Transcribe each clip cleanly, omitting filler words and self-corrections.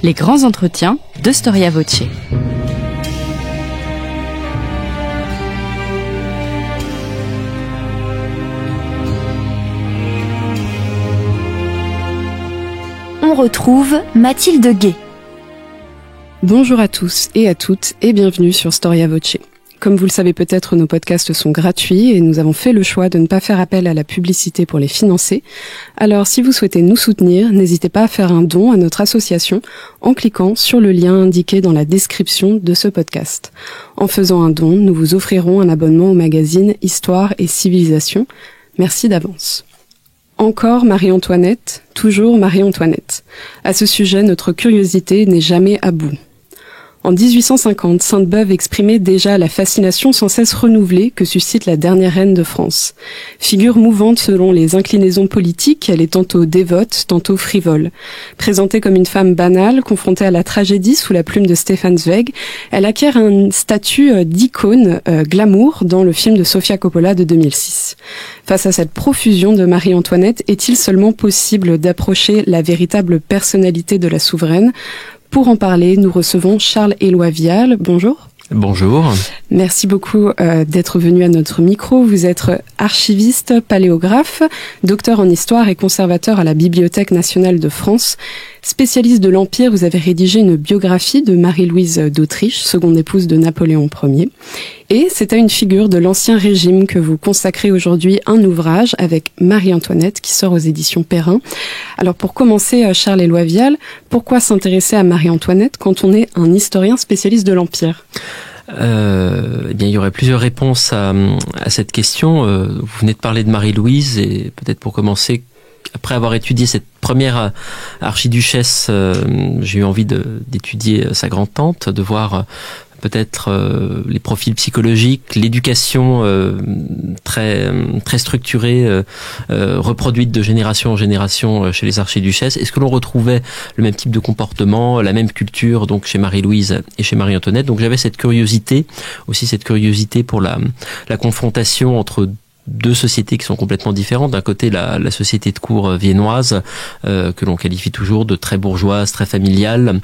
les grands entretiens de Storia Voce. On retrouve Mathilde Gay. Bonjour à tous et à toutes et bienvenue sur Storia Voce. Comme vous le savez peut-être, nos podcasts sont gratuits et nous avons fait le choix de ne pas faire appel à la publicité pour les financer. Alors si vous souhaitez nous soutenir, n'hésitez pas à faire un don à notre association en cliquant sur le lien indiqué dans la description de ce podcast. En faisant un don, nous vous offrirons un abonnement au magazine Histoire et Civilisation. Merci d'avance. Encore Marie-Antoinette, toujours Marie-Antoinette. À ce sujet, notre curiosité n'est jamais à bout. En 1850, Sainte-Beuve exprimait déjà la fascination sans cesse renouvelée que suscite la dernière reine de France. Figure mouvante selon les inclinaisons politiques, elle est tantôt dévote, tantôt frivole. Présentée comme une femme banale, confrontée à la tragédie sous la plume de Stefan Zweig, elle acquiert un statut d'icône glamour dans le film de Sofia Coppola de 2006. Face à cette profusion de Marie-Antoinette, est-il seulement possible d'approcher la véritable personnalité de la souveraine ? Pour en parler, nous recevons Charles-Éloi Vial. Bonjour. Bonjour. Merci beaucoup d'être venu à notre micro. Vous êtes archiviste, paléographe, docteur en histoire et conservateur à la Bibliothèque nationale de France. Spécialiste de l'Empire, vous avez rédigé une biographie de Marie-Louise d'Autriche, seconde épouse de Napoléon Ier. Et c'est à une figure de l'Ancien Régime que vous consacrez aujourd'hui un ouvrage avec Marie-Antoinette qui sort aux éditions Perrin. Alors pour commencer, Charles-Éloi Vial, pourquoi s'intéresser à Marie-Antoinette quand on est un historien spécialiste de l'Empire ? Eh bien, il y aurait plusieurs réponses à cette question. Vous venez de parler de Marie-Louise et peut-être pour commencer, après avoir étudié cette première archiduchesse, j'ai eu envie d'étudier sa grande-tante, de voir peut-être les profils psychologiques, l'éducation très structurée, reproduite de génération en génération chez les archiduchesses. Est-ce que l'on retrouvait le même type de comportement, la même culture donc chez Marie-Louise et chez Marie-Antoinette? Donc j'avais cette curiosité, aussi cette curiosité pour la confrontation entre deux sociétés qui sont complètement différentes. D'un côté, la société de cour viennoise, que l'on qualifie toujours de très bourgeoise, très familiale,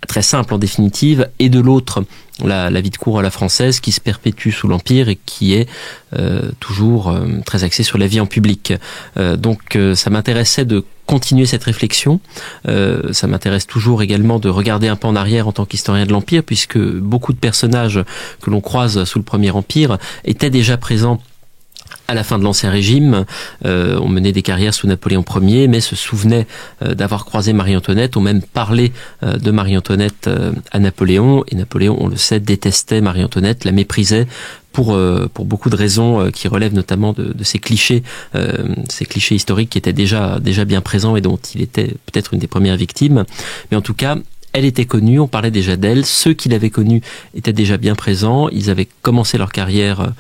très simple en définitive, et de l'autre, la vie de cour à la française qui se perpétue sous l'Empire et qui est toujours très axée sur la vie en public. Donc ça m'intéressait de continuer cette réflexion. Ça m'intéresse toujours également de regarder un peu en arrière en tant qu'historien de l'Empire, puisque beaucoup de personnages que l'on croise sous le Premier Empire étaient déjà présents à la fin de l'Ancien Régime. On menait des carrières sous Napoléon Ier, mais se souvenaient d'avoir croisé Marie-Antoinette, ont même parlé de Marie-Antoinette à Napoléon, et Napoléon, on le sait, détestait Marie-Antoinette, la méprisait pour beaucoup de raisons qui relèvent notamment de ces clichés historiques qui étaient déjà bien présents et dont il était peut-être une des premières victimes. Mais en tout cas, elle était connue, on parlait déjà d'elle. Ceux qui l'avaient connue étaient déjà bien présents. Ils avaient commencé leur carrière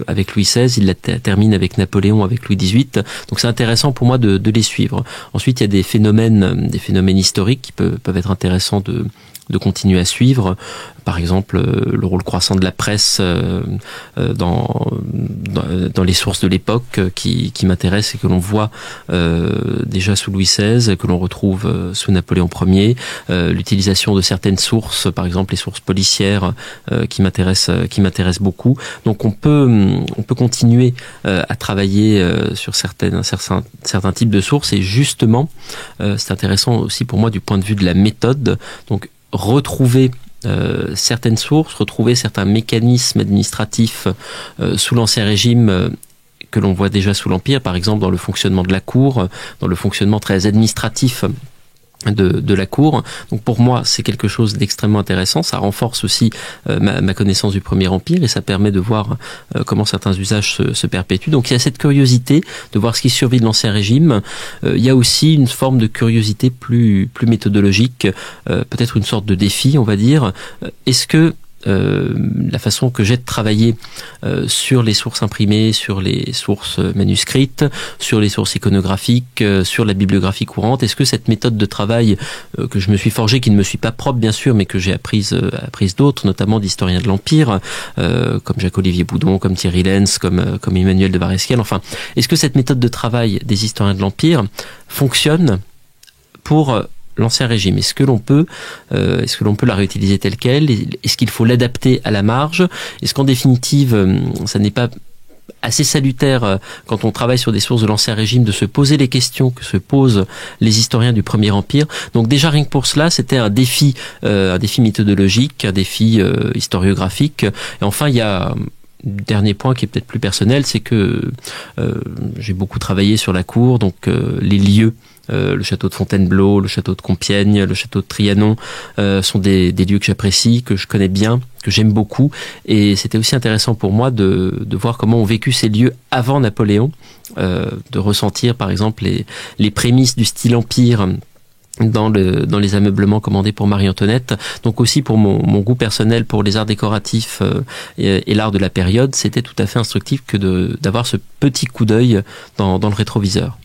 avec Louis XVI, ils la terminent avec Napoléon, avec Louis XVIII. Donc c'est intéressant pour moi de les suivre. Ensuite, il y a des phénomènes historiques qui peuvent être intéressants de continuer à suivre. Par exemple, le rôle croissant de la presse dans les sources de l'époque qui m'intéresse et que l'on voit déjà sous Louis XVI, que l'on retrouve sous Napoléon Ier. L'utilisation de certaines sources, par exemple les sources policières, qui m'intéressent beaucoup. Donc on peut continuer à travailler sur certains types de sources, et justement, c'est intéressant aussi pour moi du point de vue de la méthode. Donc retrouver certaines sources, retrouver certains mécanismes administratifs sous l'Ancien Régime que l'on voit déjà sous l'Empire, par exemple dans le fonctionnement de la cour, dans le fonctionnement très administratif de la cour. Donc pour moi, c'est quelque chose d'extrêmement intéressant. Ça renforce aussi ma connaissance du Premier Empire et ça permet de voir comment certains usages se perpétuent. Donc il y a cette curiosité de voir ce qui survit de l'Ancien Régime. Il y a aussi une forme de curiosité plus méthodologique, peut-être une sorte de défi, on va dire. Est-ce que la façon que j'ai de travailler sur les sources imprimées, sur les sources manuscrites, sur les sources iconographiques, sur la bibliographie courante, est-ce que cette méthode de travail que je me suis forgée, qui ne me suis pas propre bien sûr, mais que j'ai apprise d'autres, notamment d'historiens de l'Empire, comme Jacques-Olivier Boudon, comme Thierry Lenz, comme Emmanuel de Varesquiel, enfin, est-ce que cette méthode de travail des historiens de l'Empire fonctionne pour l'Ancien Régime. Est-ce que l'on peut la réutiliser telle quelle? Est-ce qu'il faut l'adapter à la marge? Est-ce qu'en définitive, ça n'est pas assez salutaire quand on travaille sur des sources de l'Ancien Régime de se poser les questions que se posent les historiens du Premier Empire? Donc déjà rien que pour cela, c'était un défi méthodologique, un défi historiographique. Et enfin, il y a dernier point qui est peut-être plus personnel, c'est que j'ai beaucoup travaillé sur la cour, donc les lieux. Le château de Fontainebleau, le château de Compiègne, le château de Trianon sont des lieux que j'apprécie, que je connais bien, que j'aime beaucoup. Et c'était aussi intéressant pour moi de voir comment ont vécu ces lieux avant Napoléon, de ressentir par exemple les prémices du style empire dans les ameublements commandés pour Marie-Antoinette. Donc aussi pour mon goût personnel pour les arts décoratifs et l'art de la période, c'était tout à fait instructif que d'avoir ce petit coup d'œil dans le rétroviseur.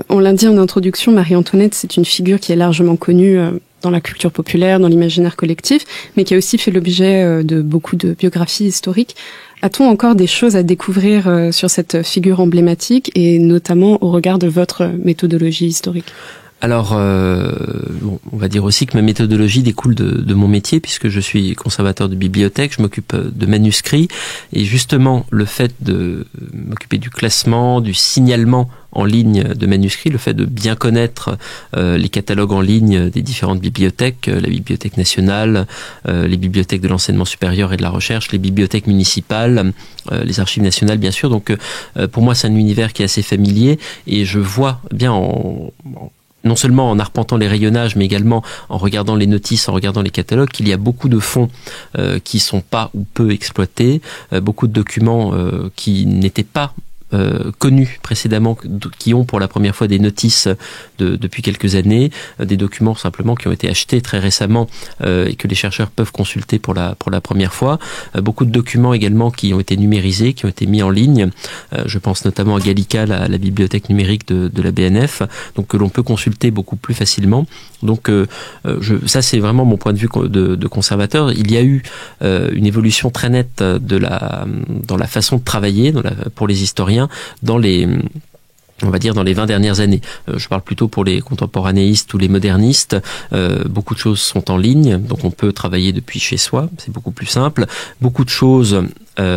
On l'a dit en introduction, Marie-Antoinette, c'est une figure qui est largement connue dans la culture populaire, dans l'imaginaire collectif, mais qui a aussi fait l'objet de beaucoup de biographies historiques. A-t-on encore des choses à découvrir sur cette figure emblématique, et notamment au regard de votre méthodologie historique ? Alors, on va dire aussi que ma méthodologie découle de mon métier, puisque je suis conservateur de bibliothèque, je m'occupe de manuscrits, et justement, le fait de m'occuper du classement, du signalement en ligne de manuscrits, le fait de bien connaître les catalogues en ligne des différentes bibliothèques, la Bibliothèque nationale, les bibliothèques de l'enseignement supérieur et de la recherche, les bibliothèques municipales, les archives nationales bien sûr. Donc pour moi c'est un univers qui est assez familier, et je vois bien non seulement en arpentant les rayonnages, mais également en regardant les notices, en regardant les catalogues, qu'il y a beaucoup de fonds qui sont pas ou peu exploités, beaucoup de documents qui n'étaient pas connus précédemment, qui ont pour la première fois des notices depuis quelques années, des documents simplement qui ont été achetés très récemment et que les chercheurs peuvent consulter pour la première fois. Beaucoup de documents également qui ont été numérisés, qui ont été mis en ligne. Je pense notamment à Gallica, la bibliothèque numérique de la BNF, donc que l'on peut consulter beaucoup plus facilement. Donc ça c'est vraiment mon point de vue de conservateur. Il y a eu une évolution très nette dans la façon de travailler pour les historiens on va dire dans les 20 dernières années. Je parle plutôt pour les contemporanéistes ou les modernistes. Beaucoup de choses sont en ligne, donc on peut travailler depuis chez soi, c'est beaucoup plus simple. Beaucoup de choses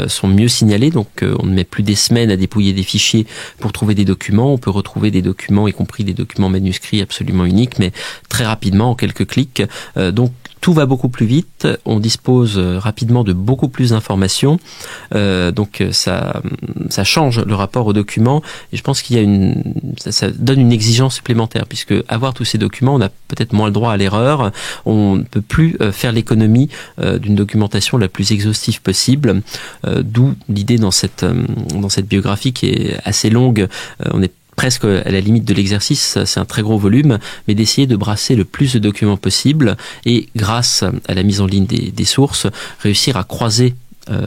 sont mieux signalées, donc on ne met plus des semaines à dépouiller des fichiers pour trouver des documents. On peut retrouver des documents, y compris des documents manuscrits absolument uniques, mais très rapidement, en quelques clics. Donc tout va beaucoup plus vite, on dispose rapidement de beaucoup plus d'informations, donc ça change le rapport aux documents, et je pense qu'il y a ça donne une exigence supplémentaire, puisque avoir tous ces documents, on a peut-être moins le droit à l'erreur, on ne peut plus faire l'économie d'une documentation la plus exhaustive possible, d'où l'idée dans cette biographie qui est assez longue, on est presque à la limite de l'exercice, c'est un très gros volume, mais d'essayer de brasser le plus de documents possible, et grâce à la mise en ligne des sources, réussir à croiser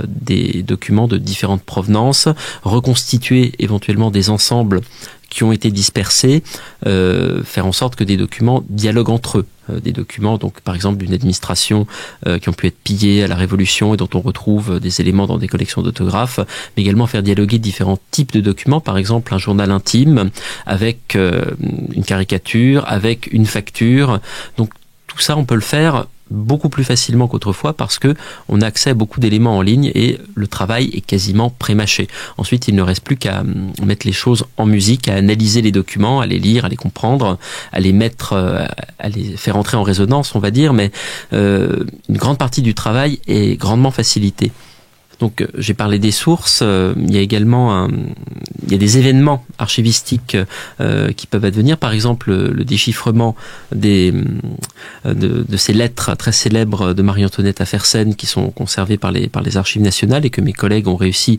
des documents de différentes provenances, reconstituer éventuellement des ensembles qui ont été dispersés, faire en sorte que des documents dialoguent entre eux. Des documents, donc par exemple d'une administration qui ont pu être pillés à la Révolution et dont on retrouve des éléments dans des collections d'autographes, mais également faire dialoguer différents types de documents, par exemple un journal intime avec une caricature, avec une facture. Donc tout ça, on peut le faire beaucoup plus facilement qu'autrefois parce que on a accès à beaucoup d'éléments en ligne et le travail est quasiment pré-mâché. Ensuite, il ne reste plus qu'à mettre les choses en musique, à analyser les documents, à les lire, à les comprendre, à les mettre, à les faire entrer en résonance, on va dire, mais une grande partie du travail est grandement facilitée. Donc j'ai parlé des sources, il y a également il y a des événements archivistiques qui peuvent advenir, par exemple le déchiffrement de ces lettres très célèbres de Marie-Antoinette à Fersen qui sont conservées par les archives nationales et que mes collègues ont réussi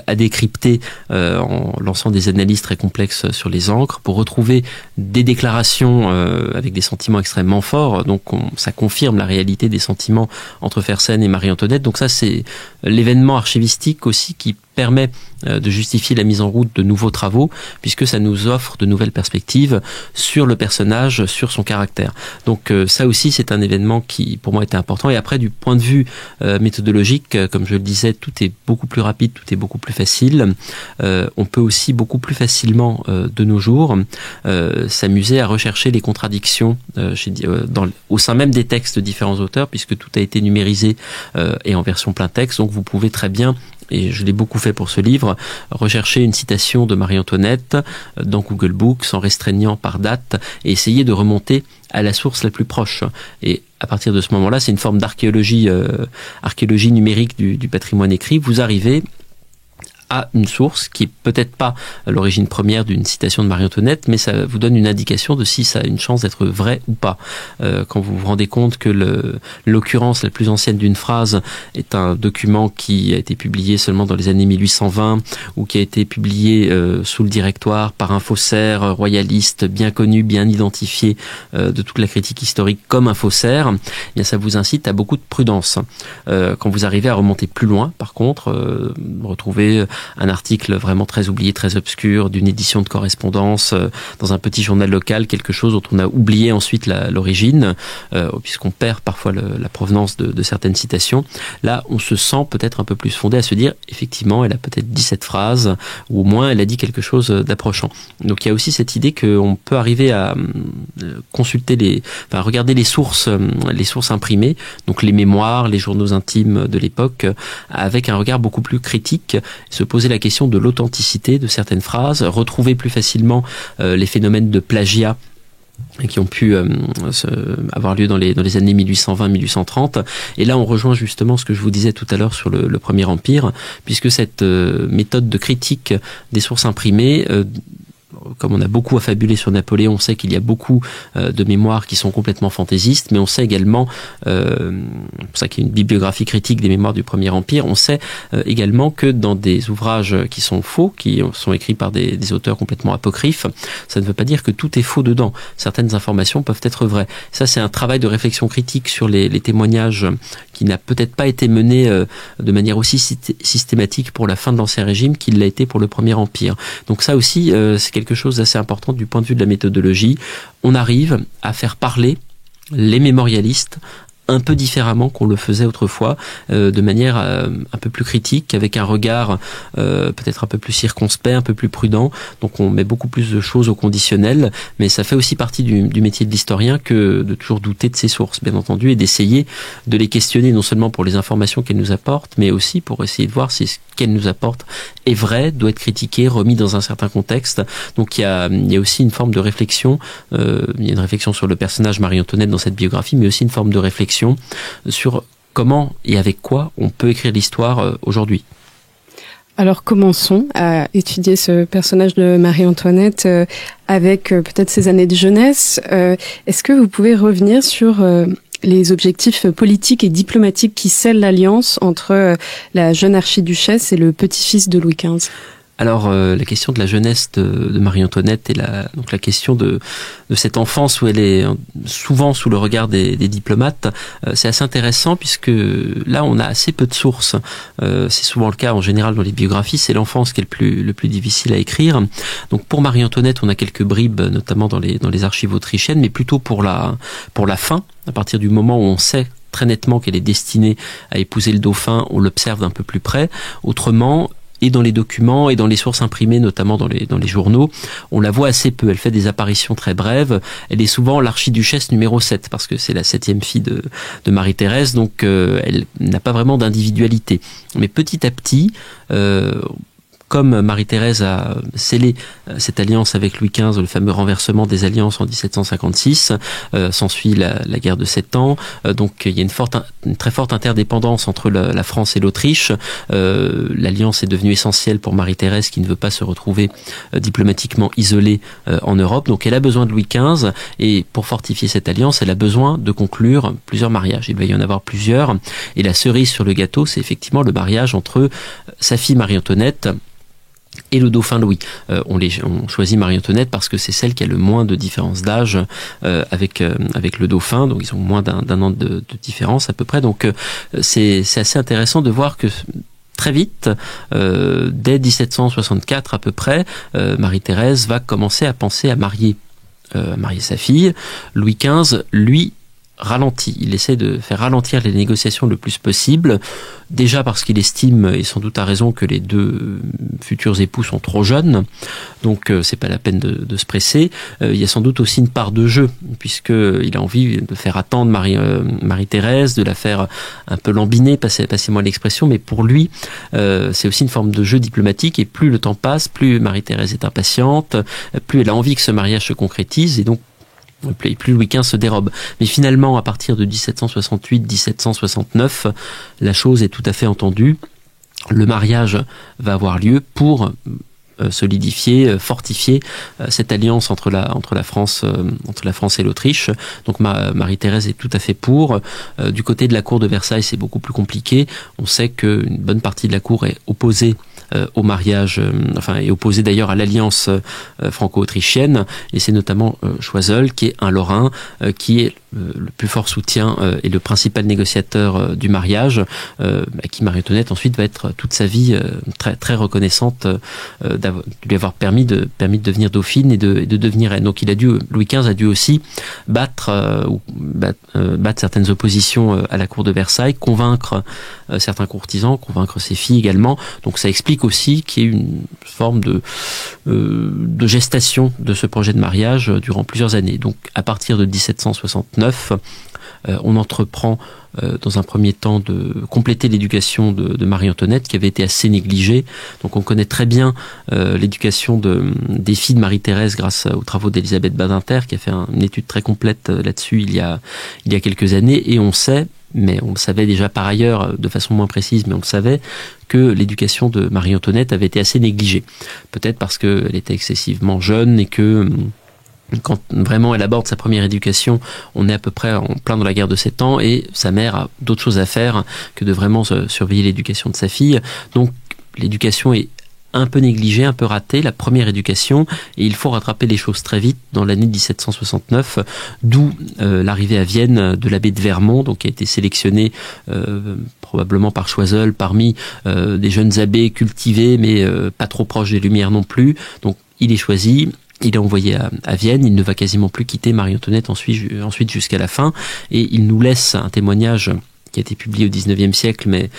à décrypter en lançant des analyses très complexes sur les encres pour retrouver des déclarations avec des sentiments extrêmement forts. Donc ça confirme la réalité des sentiments entre Fersen et Marie-Antoinette. Donc ça c'est l'événement archivistique aussi qui permet de justifier la mise en route de nouveaux travaux, puisque ça nous offre de nouvelles perspectives sur le personnage, sur son caractère. Donc ça aussi, c'est un événement qui, pour moi, était important. Et après, du point de vue méthodologique, comme je le disais, tout est beaucoup plus rapide, tout est beaucoup plus facile. On peut aussi beaucoup plus facilement, de nos jours, s'amuser à rechercher les contradictions au sein même des textes de différents auteurs, puisque tout a été numérisé et en version plein texte. Donc vous pouvez très bien, et je l'ai beaucoup fait pour ce livre, rechercher une citation de Marie-Antoinette dans Google Books en restreignant par date et essayer de remonter à la source la plus proche. Et à partir de ce moment-là, c'est une forme d'archéologie numérique du patrimoine écrit. Vous arrivez à une source qui est peut-être pas l'origine première d'une citation de Marie-Antoinette, mais ça vous donne une indication de si ça a une chance d'être vrai ou pas. Quand vous vous rendez compte que l'occurrence la plus ancienne d'une phrase est un document qui a été publié seulement dans les années 1820 ou qui a été publié sous le directoire par un faussaire royaliste bien connu, bien identifié de toute la critique historique comme un faussaire, eh bien ça vous incite à beaucoup de prudence. Quand vous arrivez à remonter plus loin, par contre, retrouver un article vraiment très oublié, très obscur, d'une édition de correspondance dans un petit journal local, quelque chose dont on a oublié ensuite l'origine, puisqu'on perd parfois la provenance de certaines citations. Là, on se sent peut-être un peu plus fondé à se dire, effectivement, elle a peut-être dit cette phrase, ou au moins elle a dit quelque chose d'approchant. Donc il y a aussi cette idée qu'on peut arriver à consulter regarder les sources imprimées, donc les mémoires, les journaux intimes de l'époque, avec un regard beaucoup plus critique, se poser la question de l'authenticité de certaines phrases, retrouver plus facilement les phénomènes de plagiat qui ont pu avoir lieu dans les années 1820-1830. Et là, on rejoint justement ce que je vous disais tout à l'heure sur le Premier Empire, puisque cette méthode de critique des sources imprimées, comme on a beaucoup affabulé sur Napoléon, on sait qu'il y a beaucoup de mémoires qui sont complètement fantaisistes, mais on sait également, c'est pour ça qu'il y a une bibliographie critique des mémoires du Premier Empire, on sait également que dans des ouvrages qui sont faux, qui sont écrits par des auteurs complètement apocryphes, ça ne veut pas dire que tout est faux dedans. Certaines informations peuvent être vraies. Ça, c'est un travail de réflexion critique sur les témoignages qui n'a peut-être pas été mené de manière aussi systématique pour la fin de l'Ancien Régime qu'il l'a été pour le Premier Empire. Donc ça aussi, c'est quelque chose d'assez important du point de vue de la méthodologie. On arrive à faire parler les mémorialistes un peu différemment qu'on le faisait autrefois, de manière un peu plus critique, avec un regard peut-être un peu plus circonspect, un peu plus prudent. Donc on met beaucoup plus de choses au conditionnel, mais ça fait aussi partie du métier de l'historien que de toujours douter de ses sources, bien entendu, et d'essayer de les questionner non seulement pour les informations qu'elles nous apportent, mais aussi pour essayer de voir si ce qu'elles nous apportent est vrai, doit être critiqué, remis dans un certain contexte. Donc il y a aussi une forme de réflexion, il y a une réflexion sur le personnage Marie-Antoinette dans cette biographie, mais aussi une forme de réflexion sur comment et avec quoi on peut écrire l'histoire aujourd'hui. Alors commençons à étudier ce personnage de Marie-Antoinette avec peut-être ses années de jeunesse. Est-ce que vous pouvez revenir sur les objectifs politiques et diplomatiques qui scellent l'alliance entre la jeune archiduchesse et le petit-fils de Louis XV ? Alors, la question de la jeunesse de Marie-Antoinette et donc la question de cette enfance où elle est souvent sous le regard des diplomates, c'est assez intéressant puisque là, on a assez peu de sources. C'est souvent le cas en général dans les biographies, c'est l'enfance qui est le plus difficile à écrire. Donc, pour Marie-Antoinette, on a quelques bribes, notamment dans les archives autrichiennes, mais plutôt pour la fin, à partir du moment où on sait très nettement qu'elle est destinée à épouser le dauphin, on l'observe d'un peu plus près. Autrement, et dans les documents et dans les sources imprimées, notamment dans les journaux, on la voit assez peu. Elle fait des apparitions très brèves. Elle est souvent l'archiduchesse numéro 7, parce que c'est la 7e fille de Marie-Thérèse, donc elle n'a pas vraiment d'individualité. Mais petit à petit, comme Marie-Thérèse a scellé cette alliance avec Louis XV, le fameux renversement des alliances en 1756, s'ensuit la guerre de 7 ans, donc il y a une très forte interdépendance entre la France et l'Autriche. L'alliance est devenue essentielle pour Marie-Thérèse qui ne veut pas se retrouver diplomatiquement isolée en Europe, donc elle a besoin de Louis XV, et pour fortifier cette alliance, elle a besoin de conclure plusieurs mariages. Il va y en avoir plusieurs, et la cerise sur le gâteau, c'est effectivement le mariage entre sa fille Marie-Antoinette et le dauphin Louis. On choisit Marie-Antoinette parce que c'est celle qui a le moins de différence d'âge avec le dauphin, donc ils ont moins d'un an de différence à peu près. Donc c'est assez intéressant de voir que très vite, dès 1764 à peu près, Marie-Thérèse va commencer à penser à marier sa fille. Louis XV, lui, ralentit. Il essaie de faire ralentir les négociations le plus possible. Déjà parce qu'il estime, et sans doute à raison, que les deux futurs époux sont trop jeunes. Donc c'est pas la peine de se presser. Il y a sans doute aussi une part de jeu, puisqu'il a envie de faire attendre Marie-Thérèse, de la faire un peu lambiner, passez-moi l'expression, mais pour lui, c'est aussi une forme de jeu diplomatique, et plus le temps passe, plus Marie-Thérèse est impatiente, plus elle a envie que ce mariage se concrétise, et donc plus Louis XV se dérobe. Mais finalement, à partir de 1768-1769, la chose est tout à fait entendue. Le mariage va avoir lieu pour solidifier, fortifier cette alliance entre la France et l'Autriche. Donc Marie-Thérèse est tout à fait pour. Du côté de la cour de Versailles, c'est beaucoup plus compliqué. On sait qu'une bonne partie de la cour est opposée au mariage, est opposée d'ailleurs à l'alliance franco-autrichienne, et c'est notamment Choiseul, qui est un Lorrain, qui est le plus fort soutien et le principal négociateur du mariage, qui Marie-Antoinette ensuite va être toute sa vie très très reconnaissante de lui avoir permis de devenir dauphine et de devenir reine. Donc Louis XV a dû aussi battre certaines oppositions à la cour de Versailles, convaincre certains courtisans, convaincre ses filles également. Donc ça explique aussi qu'il y ait une forme de gestation de ce projet de mariage durant plusieurs années. Donc à partir de 1769, on entreprend dans un premier temps de compléter l'éducation de Marie-Antoinette, qui avait été assez négligée. Donc on connaît très bien l'éducation des filles de Marie-Thérèse grâce aux travaux d'Elisabeth Badinter, qui a fait une étude très complète là-dessus il y a quelques années, et on sait, mais on le savait déjà par ailleurs de façon moins précise, mais on le savait, que l'éducation de Marie-Antoinette avait été assez négligée. Peut-être parce qu'elle était excessivement jeune et que quand vraiment elle aborde sa première éducation, on est à peu près en plein dans la guerre de 7 ans, et sa mère a d'autres choses à faire que de vraiment surveiller l'éducation de sa fille. Donc l'éducation est un peu négligée, un peu ratée, la première éducation, et il faut rattraper les choses très vite dans l'année 1769, d'où l'arrivée à Vienne de l'abbé de Vermont, donc qui a été sélectionné probablement par Choiseul parmi des jeunes abbés cultivés, mais pas trop proches des Lumières non plus. Donc il est choisi. Il est envoyé à Vienne, il ne va quasiment plus quitter Marie-Antoinette ensuite jusqu'à la fin, et il nous laisse un témoignage qui a été publié au XIXe siècle, mais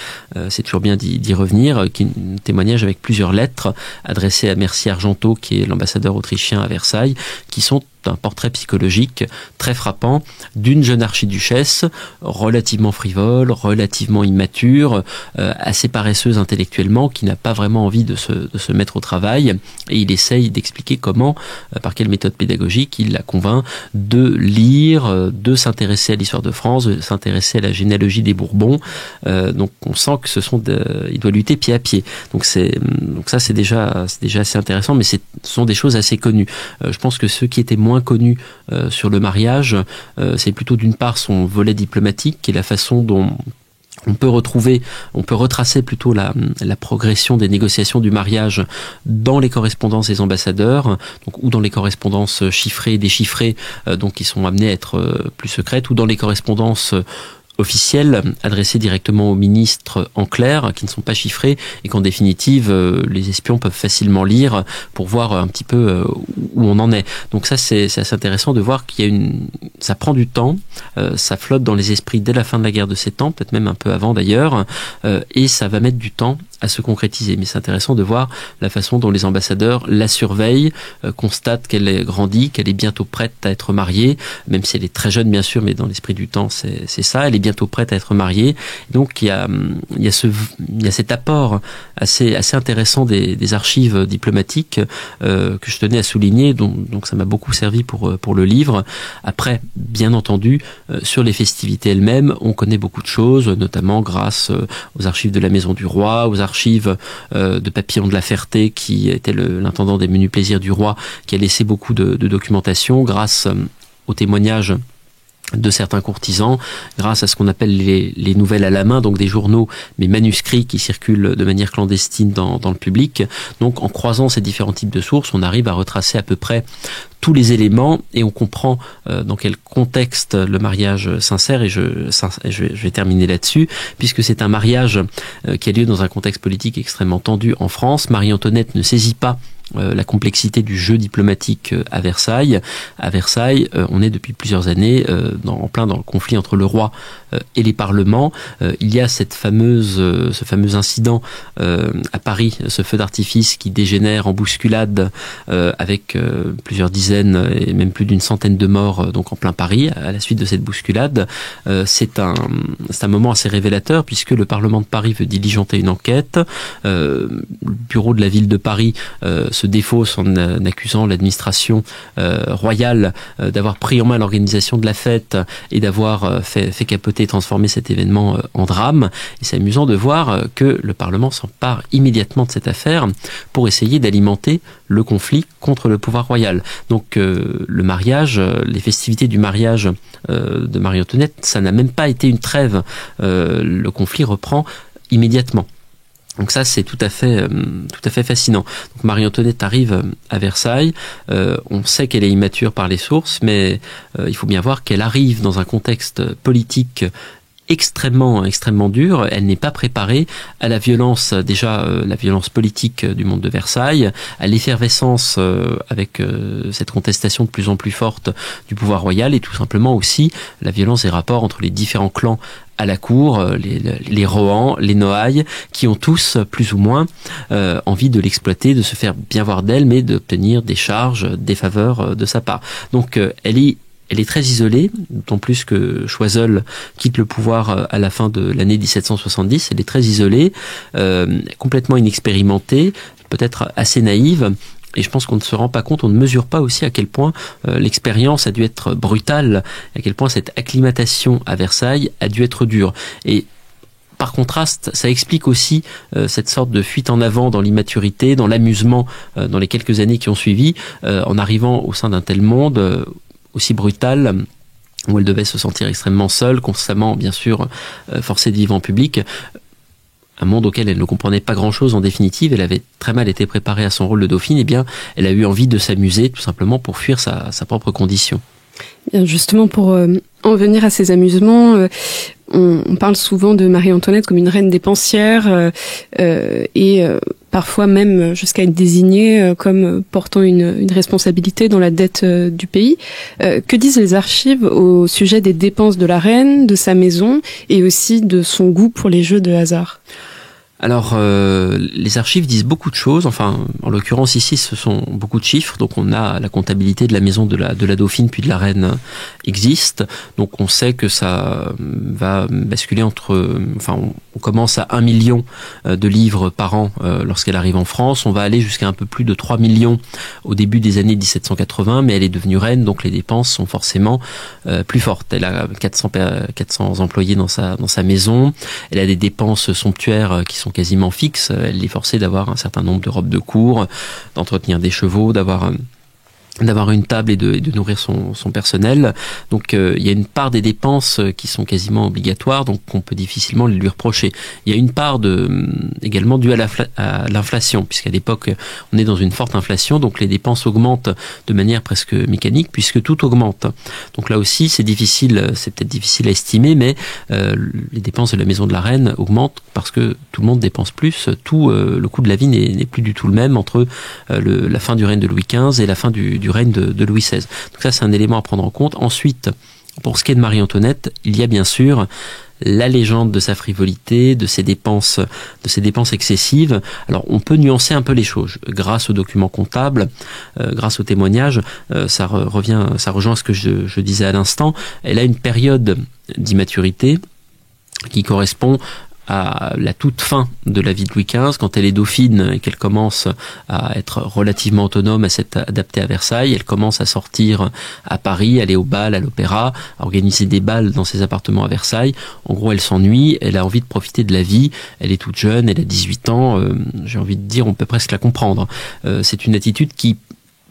c'est toujours bien d'y revenir, qui est un témoignage avec plusieurs lettres adressées à Mercier Argenteau, qui est l'ambassadeur autrichien à Versailles, qui sont un portrait psychologique très frappant d'une jeune archiduchesse relativement frivole, relativement immature, assez paresseuse intellectuellement, qui n'a pas vraiment envie de se mettre au travail, et il essaye d'expliquer comment, par quelle méthode pédagogique, il la convainc de lire, de s'intéresser à l'histoire de France, de s'intéresser à la généalogie des Bourbons. Donc on sent que il doit lutter pied à pied. Donc ça c'est déjà assez intéressant, mais ce sont des choses assez connues. Je pense que ceux qui étaient moins connu sur le mariage, c'est plutôt d'une part son volet diplomatique, qui est la façon dont on peut retracer plutôt la progression des négociations du mariage dans les correspondances des ambassadeurs, donc ou dans les correspondances chiffrées et déchiffrées, donc qui sont amenées à être plus secrètes, ou dans les correspondances officielles adressées directement aux ministres en clair, qui ne sont pas chiffrées, et qu'en définitive les espions peuvent facilement lire pour voir un petit peu où on en est. Donc ça c'est assez intéressant de voir qu'il y a ça prend du temps, ça flotte dans les esprits dès la fin de la guerre de 7 ans, peut-être même un peu avant d'ailleurs, et ça va mettre du temps à se concrétiser. Mais c'est intéressant de voir la façon dont les ambassadeurs la surveillent, constatent qu'elle est grandie, qu'elle est bientôt prête à être mariée, même si elle est très jeune bien sûr, mais dans l'esprit du temps c'est ça, elle est bientôt prête à être mariée. Donc il y a cet apport assez intéressant des archives diplomatiques que je tenais à souligner, donc ça m'a beaucoup servi pour le livre. Après, bien entendu, sur les festivités elles-mêmes, on connaît beaucoup de choses, notamment grâce aux archives de la Maison du Roi, aux archives de Papillon de la Ferté, qui était l'intendant des menus plaisirs du roi, qui a laissé beaucoup de documentation, grâce aux témoignages de certains courtisans, grâce à ce qu'on appelle les nouvelles à la main, donc des journaux mais manuscrits qui circulent de manière clandestine dans le public. Donc en croisant ces différents types de sources, on arrive à retracer à peu près tous les éléments et on comprend dans quel contexte le mariage s'insère et je vais terminer là-dessus puisque c'est un mariage qui a lieu dans un contexte politique extrêmement tendu en France. Marie-Antoinette ne saisit pas la complexité du jeu diplomatique à Versailles. À Versailles, on est depuis plusieurs années en plein dans le conflit entre le roi et les parlements. Il y a ce fameux incident à Paris, ce feu d'artifice qui dégénère en bousculade avec plusieurs dizaines et même plus d'une centaine de morts donc en plein Paris à la suite de cette bousculade. C'est un moment assez révélateur puisque le Parlement de Paris veut diligenter une enquête. Le bureau de la ville de Paris se défausse en accusant l'administration royale d'avoir pris en main l'organisation de la fête et d'avoir fait capoter et transformer cet événement en drame. Et c'est amusant de voir que le Parlement s'empare immédiatement de cette affaire pour essayer d'alimenter le conflit contre le pouvoir royal. Donc le mariage, les festivités du mariage de Marie-Antoinette, ça n'a même pas été une trêve. Le conflit reprend immédiatement. Donc ça, c'est tout à fait fascinant. Donc Marie-Antoinette arrive à Versailles. On sait qu'elle est immature par les sources, mais il faut bien voir qu'elle arrive dans un contexte politique extrêmement dur. Elle n'est pas préparée à la violence, la violence politique du monde de Versailles, à l'effervescence avec cette contestation de plus en plus forte du pouvoir royal et tout simplement aussi la violence des rapports entre les différents clans à la cour, les Rohan, les Noailles, qui ont tous plus ou moins envie de l'exploiter, de se faire bien voir d'elle, mais d'obtenir des charges, des faveurs de sa part. Donc elle est très isolée, d'autant plus que Choiseul quitte le pouvoir à la fin de l'année 1770. Elle est très isolée, complètement inexpérimentée, peut-être assez naïve. Et je pense qu'on ne se rend pas compte, on ne mesure pas aussi à quel point l'expérience a dû être brutale, à quel point cette acclimatation à Versailles a dû être dure. Et par contraste, ça explique aussi cette sorte de fuite en avant dans l'immaturité, dans l'amusement, dans les quelques années qui ont suivi, en arrivant au sein d'un tel monde aussi brutal, où elle devait se sentir extrêmement seule, constamment, bien sûr, forcée de vivre en public. Un monde auquel elle ne comprenait pas grand-chose en définitive, elle avait très mal été préparée à son rôle de dauphine, et bien elle a eu envie de s'amuser tout simplement pour fuir sa propre condition. Bien, justement, pour en venir à ces amusements, on parle souvent de Marie-Antoinette comme une reine dépensière et parfois même jusqu'à être désignée comme portant une responsabilité dans la dette du pays. Que disent les archives au sujet des dépenses de la reine, de sa maison et aussi de son goût pour les jeux de hasard ? Alors, les archives disent beaucoup de choses. Enfin, en l'occurrence ici, ce sont beaucoup de chiffres. Donc, on a la comptabilité de la maison de la dauphine puis de la reine existe. Donc, on sait que ça va basculer on commence à 1 million de livres par an lorsqu'elle arrive en France. On va aller jusqu'à un peu plus de 3 millions au début des années 1780, mais elle est devenue reine, donc les dépenses sont forcément plus fortes. Elle a 400 employés dans sa maison. Elle a des dépenses somptuaires qui sont quasiment fixes. Elle est forcée d'avoir un certain nombre de robes de cour, d'entretenir des chevaux, d'avoir une table et de nourrir son personnel. Donc il y a une part des dépenses qui sont quasiment obligatoires, donc on peut difficilement les lui reprocher. Il y a une part également due à l'inflation, puisqu'à l'époque on est dans une forte inflation, donc les dépenses augmentent de manière presque mécanique, puisque tout augmente. Donc là aussi c'est peut-être difficile à estimer, mais les dépenses de la maison de la reine augmentent parce que tout le monde dépense plus. Le coût de la vie n'est plus du tout le même entre la fin du règne de Louis XV et la fin du règne de Louis XVI. Donc ça, c'est un élément à prendre en compte. Ensuite, pour ce qui est de Marie-Antoinette, il y a bien sûr la légende de sa frivolité, de ses dépenses excessives. Alors, on peut nuancer un peu les choses. Grâce aux documents comptables, grâce aux témoignages, ça rejoint ce que je disais à l'instant. Elle a une période d'immaturité qui correspond à la toute fin de la vie de Louis XV, quand elle est dauphine et qu'elle commence à être relativement autonome, à s'être adaptée à Versailles. Elle commence à sortir à Paris, aller au bal, à l'opéra, à organiser des bals dans ses appartements à Versailles. En gros, elle s'ennuie, elle a envie de profiter de la vie, elle est toute jeune, elle a 18 ans, j'ai envie de dire, on peut presque la comprendre. C'est une attitude qui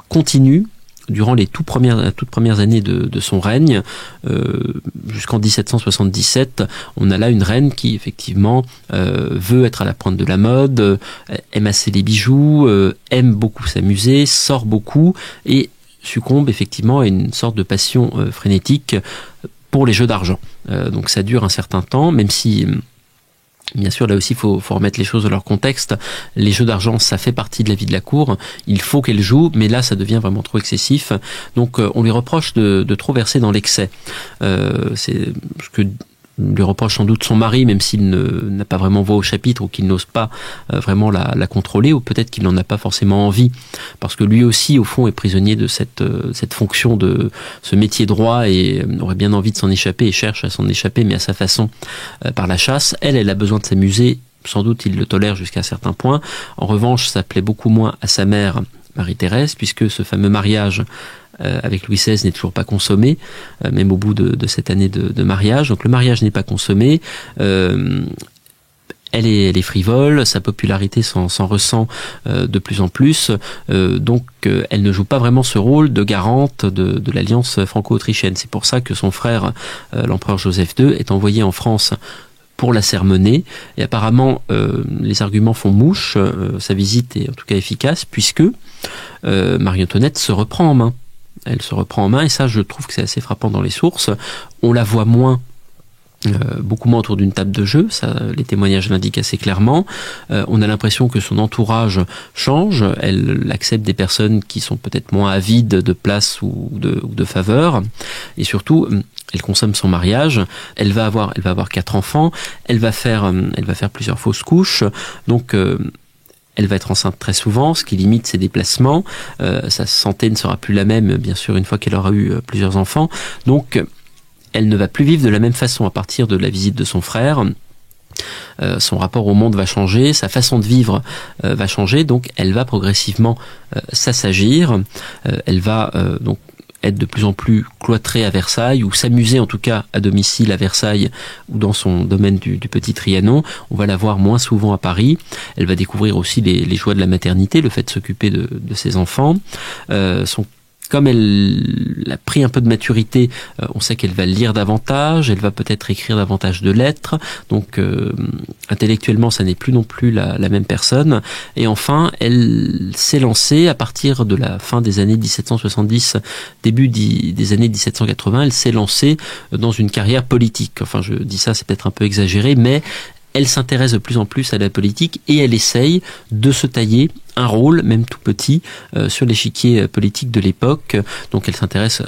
continue durant les toutes premières années de son règne, jusqu'en 1777, on a là une reine qui effectivement veut être à la pointe de la mode, aime assez les bijoux, aime beaucoup s'amuser, sort beaucoup, et succombe effectivement à une sorte de passion frénétique pour les jeux d'argent. Donc ça dure un certain temps, même si... Bien sûr, là aussi, il faut remettre les choses dans leur contexte. Les jeux d'argent, ça fait partie de la vie de la cour. Il faut qu'elle joue, mais là, ça devient vraiment trop excessif. Donc, on lui reproche de trop verser dans l'excès. C'est ce que lui reproche sans doute son mari, même s'il n'a pas vraiment voix au chapitre ou qu'il n'ose pas vraiment la contrôler, ou peut-être qu'il n'en a pas forcément envie, parce que lui aussi, au fond, est prisonnier de cette fonction, de ce métier de roi, et aurait bien envie de s'en échapper et cherche à s'en échapper, mais à sa façon, par la chasse. Elle a besoin de s'amuser. Sans doute, il le tolère jusqu'à un certain point. En revanche, ça plaît beaucoup moins à sa mère, Marie-Thérèse, puisque ce fameux mariage avec Louis XVI n'est toujours pas consommé, même au bout de cette année de mariage. Donc le mariage n'est pas consommé. Elle est frivole, sa popularité s'en ressent de plus en plus. Donc elle ne joue pas vraiment ce rôle de garante de l'alliance franco-autrichienne. C'est pour ça que son frère, l'empereur Joseph II, est envoyé en France pour la sermonner, et apparemment les arguments font mouche. Sa visite est en tout cas efficace, puisque Marie-Antoinette se reprend en main. Elle se reprend en main, et ça, je trouve que c'est assez frappant dans les sources. On la voit moins, beaucoup moins autour d'une table de jeu, ça, les témoignages l'indiquent assez clairement. On a l'impression que son entourage change. Elle accepte des personnes qui sont peut-être moins avides de place ou de faveur, et surtout, elle consomme son mariage. Elle va avoir 4 enfants. Elle va faire plusieurs fausses couches. Donc elle va être enceinte très souvent, ce qui limite ses déplacements. Sa santé ne sera plus la même, bien sûr, une fois qu'elle aura eu plusieurs enfants. Donc, elle ne va plus vivre de la même façon à partir de la visite de son frère. Son rapport au monde va changer, sa façon de vivre va changer, donc elle va progressivement s'assagir. Elle va donc être de plus en plus cloîtrée à Versailles, ou s'amuser en tout cas à domicile à Versailles ou dans son domaine du Petit Trianon. On va la voir moins souvent à Paris. Elle va découvrir aussi les joies de la maternité, le fait de s'occuper de ses enfants. Comme elle a pris un peu de maturité, on sait qu'elle va lire davantage, elle va peut-être écrire davantage de lettres, donc intellectuellement ça n'est plus non plus la même personne. Et enfin, elle s'est lancée à partir de la fin des années 1770, début des années 1780, elle s'est lancée dans une carrière politique. Enfin, je dis ça, c'est peut-être un peu exagéré, mais elle s'intéresse de plus en plus à la politique, et elle essaye de se tailler un rôle, même tout petit, sur l'échiquier politique de l'époque. Donc elle s'intéresse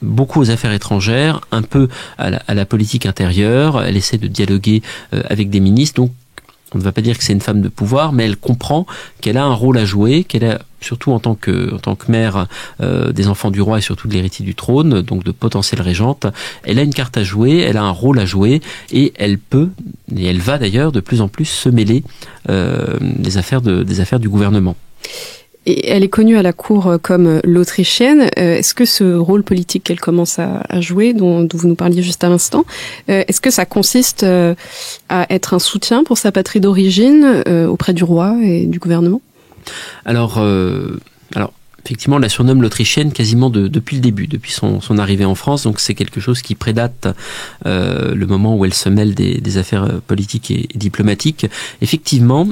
beaucoup aux affaires étrangères, un peu à la politique intérieure. Elle essaie de dialoguer avec des ministres. Donc on ne va pas dire que c'est une femme de pouvoir, mais elle comprend qu'elle a un rôle à jouer, qu'elle a, surtout en tant que mère des enfants du roi et surtout de l'héritier du trône, donc de potentielle régente, elle a une carte à jouer, elle a un rôle à jouer, et elle peut, et elle va d'ailleurs de plus en plus se mêler des affaires du gouvernement. Et elle est connue à la cour comme l'Autrichienne. Est-ce que ce rôle politique qu'elle commence à jouer, dont vous nous parliez juste à l'instant, est-ce que ça consiste à être un soutien pour sa patrie d'origine auprès du roi et du gouvernement ? Alors, effectivement, on la surnomme l'Autrichienne quasiment depuis le début, depuis son arrivée en France. Donc c'est quelque chose qui prédate le moment où elle se mêle des affaires politiques et diplomatiques. Effectivement,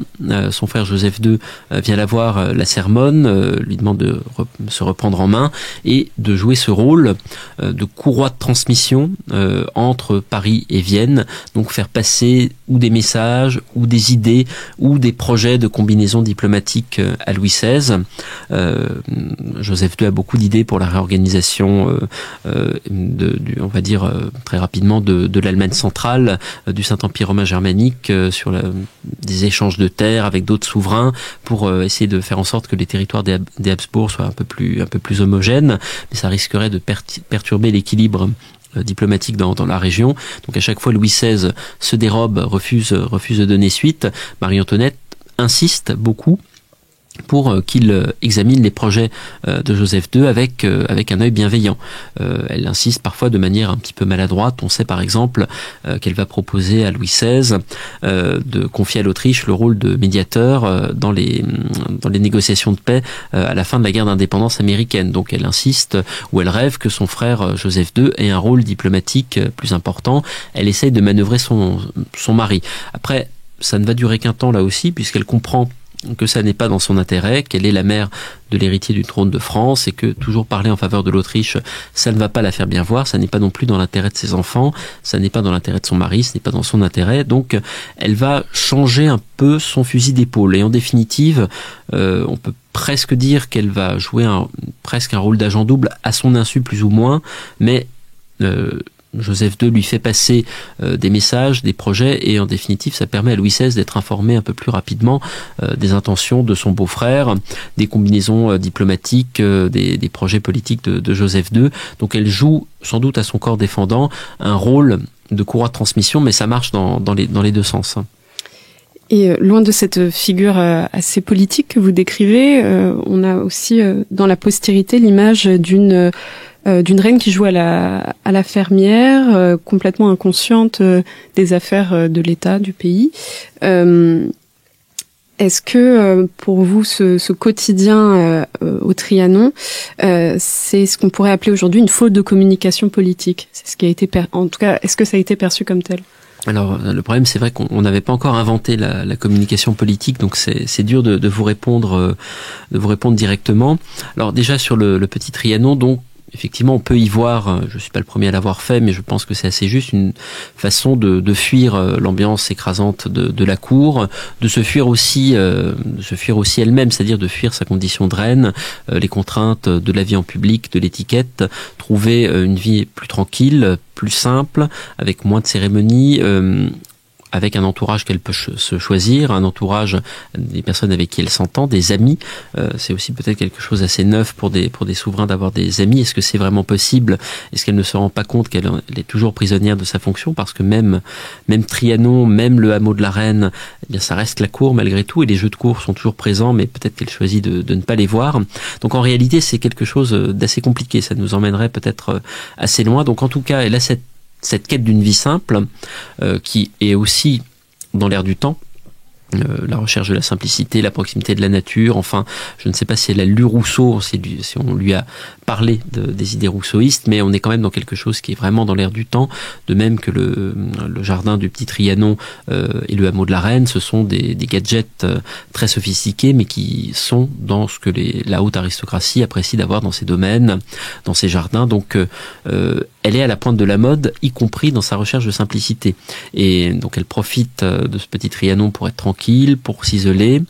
son frère Joseph II vient la voir, la sermonne, lui demande de se reprendre en main et de jouer ce rôle de courroie de transmission entre Paris et Vienne. Donc faire passer ou des messages, ou des idées, ou des projets de combinaison diplomatique à Louis XVI. Joseph II a beaucoup d'idées pour la réorganisation on va dire très rapidement de l'Allemagne centrale, du Saint-Empire romain germanique, sur des échanges de terres avec d'autres souverains pour essayer de faire en sorte que les territoires des Habsbourg soient un peu plus homogènes, mais ça risquerait de perturber l'équilibre diplomatique dans la région. Donc à chaque fois Louis XVI se dérobe, refuse de donner suite. Marie-Antoinette insiste beaucoup pour qu'il examine les projets de Joseph II avec un œil bienveillant. Elle insiste parfois de manière un petit peu maladroite. On sait par exemple qu'elle va proposer à Louis XVI de confier à l'Autriche le rôle de médiateur dans les négociations de paix à la fin de la guerre d'indépendance américaine. Donc elle insiste, ou elle rêve que son frère Joseph II ait un rôle diplomatique plus important. Elle essaye de manœuvrer son mari. Après, ça ne va durer qu'un temps là aussi, puisqu'elle comprend que ça n'est pas dans son intérêt, qu'elle est la mère de l'héritier du trône de France et que toujours parler en faveur de l'Autriche, ça ne va pas la faire bien voir, ça n'est pas non plus dans l'intérêt de ses enfants, ça n'est pas dans l'intérêt de son mari, ce n'est pas dans son intérêt. Donc elle va changer un peu son fusil d'épaule et en définitive, on peut presque dire qu'elle va jouer presque un rôle d'agent double à son insu plus ou moins, mais Joseph II lui fait passer des messages, des projets, et en définitive, ça permet à Louis XVI d'être informé un peu plus rapidement des intentions de son beau-frère, des combinaisons diplomatiques, des projets politiques de Joseph II. Donc elle joue sans doute à son corps défendant un rôle de courroie de transmission, mais ça marche dans les deux sens. Et loin de cette figure assez politique que vous décrivez, on a aussi dans la postérité l'image d'une reine qui joue à la fermière, complètement inconsciente des affaires de l'État, du pays. Est-ce que pour vous ce quotidien au Trianon, c'est ce qu'on pourrait appeler aujourd'hui une faute de communication politique? C'est ce qui a été en tout cas, est-ce que ça a été perçu comme tel? Alors le problème, c'est vrai qu'on n'avait pas encore inventé la communication politique, donc c'est dur de vous répondre directement. Alors déjà sur le petit Trianon, donc effectivement, on peut y voir, je suis pas le premier à l'avoir fait, mais je pense que c'est assez juste, une façon de fuir l'ambiance écrasante de la cour, de se fuir aussi elle-même, c'est-à-dire de fuir sa condition de reine, les contraintes de la vie en public, de l'étiquette, trouver une vie plus tranquille, plus simple, avec moins de cérémonies, avec un entourage qu'elle peut se choisir, un entourage des personnes avec qui elle s'entend, des amis. C'est aussi peut-être quelque chose assez neuf pour des souverains d'avoir des amis. Est-ce que c'est vraiment possible? Est-ce qu'elle ne se rend pas compte qu'elle est toujours prisonnière de sa fonction? Parce que même Trianon, même le hameau de la Reine, eh bien ça reste la cour malgré tout, et les jeux de cour sont toujours présents, mais peut-être qu'elle choisit de ne pas les voir. Donc en réalité, c'est quelque chose d'assez compliqué. Ça nous emmènerait peut-être assez loin. Donc en tout cas, elle a cette quête d'une vie simple qui est aussi dans l'air du temps, la recherche de la simplicité, la proximité de la nature. Enfin, je ne sais pas si elle a lu Rousseau, si on lui a parlé des idées rousseauistes, mais on est quand même dans quelque chose qui est vraiment dans l'air du temps, de même que le jardin du petit Trianon et le hameau de la Reine, ce sont des gadgets très sophistiqués, mais qui sont dans ce que la haute aristocratie apprécie d'avoir dans ses domaines, dans ses jardins. Donc elle est à la pointe de la mode, y compris dans sa recherche de simplicité. Et donc elle profite de ce petit Trianon pour être tranquille, pour s'isoler.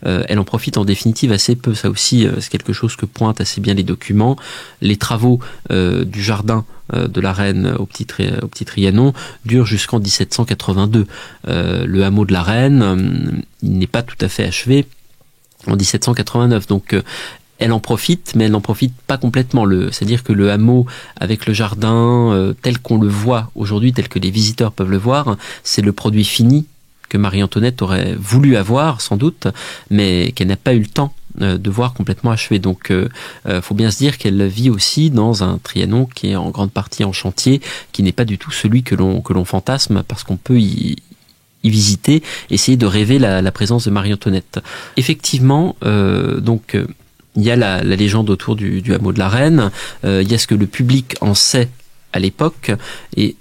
Elle en profite en définitive assez peu. Ça aussi, c'est quelque chose que pointent assez bien les documents. Les travaux du jardin de la Reine au petit Trianon durent jusqu'en 1782. Le hameau de la Reine, il n'est pas tout à fait achevé en 1789. Donc elle en profite, mais elle n'en profite pas complètement. C'est-à-dire que le hameau avec le jardin tel qu'on le voit aujourd'hui, tel que les visiteurs peuvent le voir, c'est le produit fini que Marie-Antoinette aurait voulu avoir sans doute, mais qu'elle n'a pas eu le temps de voir complètement achevé. Donc faut bien se dire qu'elle vit aussi dans un Trianon qui est en grande partie en chantier, qui n'est pas du tout celui que l'on fantasme, parce qu'on peut y visiter, essayer de rêver la présence de Marie-Antoinette. Effectivement, donc il y a la légende autour du hameau de la Reine, il y a ce que le public en sait à l'époque, et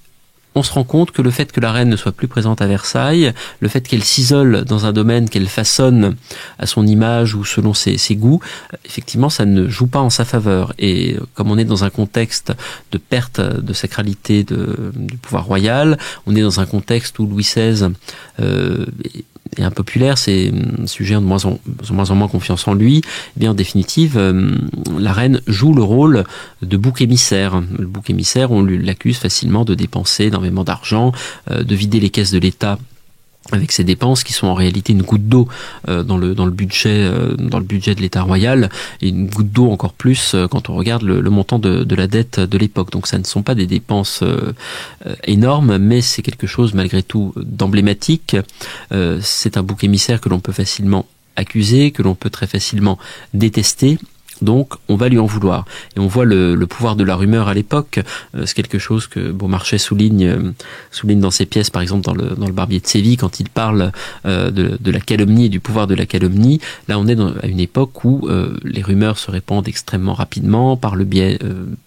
on se rend compte que le fait que la reine ne soit plus présente à Versailles, le fait qu'elle s'isole dans un domaine qu'elle façonne à son image ou selon ses goûts, effectivement, ça ne joue pas en sa faveur. Et comme on est dans un contexte de perte de sacralité du pouvoir royal, on est dans un contexte où Louis XVI est impopulaire, c'est un sujet de moins en moins confiance en lui, eh bien en définitive, la reine joue le rôle de bouc émissaire. Le bouc émissaire, on l'accuse facilement de dépenser énormément d'argent, de vider les caisses de l'État avec ces dépenses qui sont en réalité une goutte d'eau dans le budget de l'État royal, et une goutte d'eau encore plus quand on regarde le montant de la dette de l'époque. Donc ça ne sont pas des dépenses énormes, mais c'est quelque chose malgré tout d'emblématique. C'est un bouc émissaire que l'on peut facilement accuser, que l'on peut très facilement détester. Donc, on va lui en vouloir. Et on voit le pouvoir de la rumeur à l'époque. C'est quelque chose que Beaumarchais souligne dans ses pièces, par exemple dans le Barbier de Séville, quand il parle de la calomnie et du pouvoir de la calomnie. Là, on est à une époque où les rumeurs se répandent extrêmement rapidement par le biais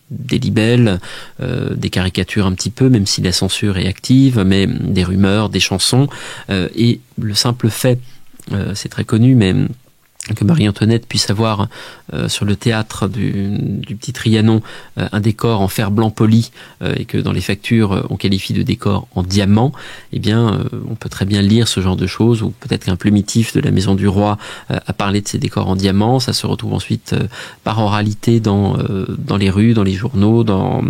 des libelles, des caricatures un petit peu, même si la censure est active, mais des rumeurs, des chansons. Et le simple fait c'est très connu, mais que Marie-Antoinette puisse avoir sur le théâtre du Petit Trianon un décor en fer blanc poli et que dans les factures on qualifie de décor en diamant, eh bien on peut très bien lire ce genre de choses, ou peut-être qu'un plumitif de la Maison du Roi a parlé de ces décors en diamant. Ça se retrouve ensuite par oralité dans les rues, dans les journaux, dans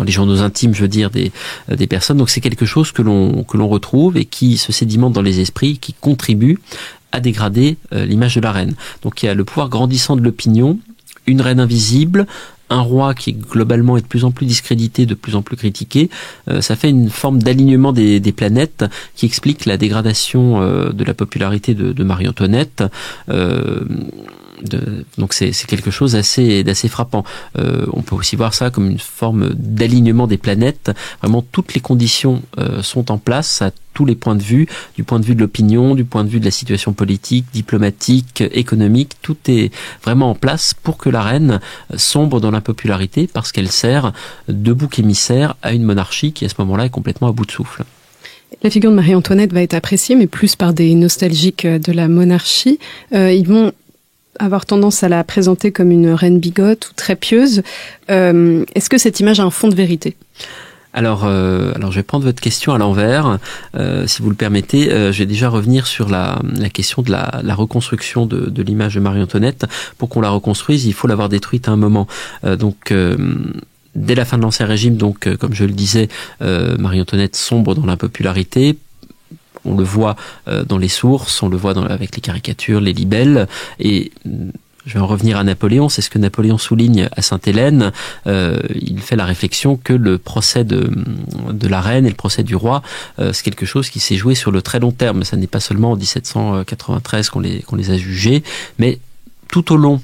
les journaux intimes, je veux dire, des personnes. Donc c'est quelque chose que l'on retrouve et qui se sédimente dans les esprits, qui contribue à dégrader l'image de la reine. Donc il y a le pouvoir grandissant de l'opinion, une reine invisible, un roi qui globalement est de plus en plus discrédité, de plus en plus critiqué. Ça fait une forme d'alignement des planètes qui explique la dégradation de la popularité de Marie-Antoinette. Donc c'est quelque chose d'assez frappant. On peut aussi voir ça comme une forme d'alignement des planètes. Vraiment, toutes les conditions sont en place à tous les points de vue, du point de vue de l'opinion, du point de vue de la situation politique, diplomatique, économique. Tout est vraiment en place pour que la reine sombre dans l'impopularité, parce qu'elle sert de bouc émissaire à une monarchie qui à ce moment-là est complètement à bout de souffle. La figure de Marie-Antoinette va être appréciée, mais plus par des nostalgiques de la monarchie. Ils vont avoir tendance à la présenter comme une reine bigote ou très pieuse. Est-ce que cette image a un fond de vérité ? Alors, je vais prendre votre question à l'envers, si vous le permettez. Je vais déjà revenir sur la question de la reconstruction de l'image de Marie-Antoinette. Pour qu'on la reconstruise, il faut l'avoir détruite à un moment. Dès la fin de l'Ancien Régime, donc, comme je le disais, Marie-Antoinette sombre dans l'impopularité. On le voit dans les sources, on le voit avec les caricatures, les libelles, et je vais en revenir à Napoléon. C'est ce que Napoléon souligne à Sainte-Hélène. Il fait la réflexion que le procès de la reine et le procès du roi, c'est quelque chose qui s'est joué sur le très long terme. Ça n'est pas seulement en 1793 qu'on les a jugés, mais tout au long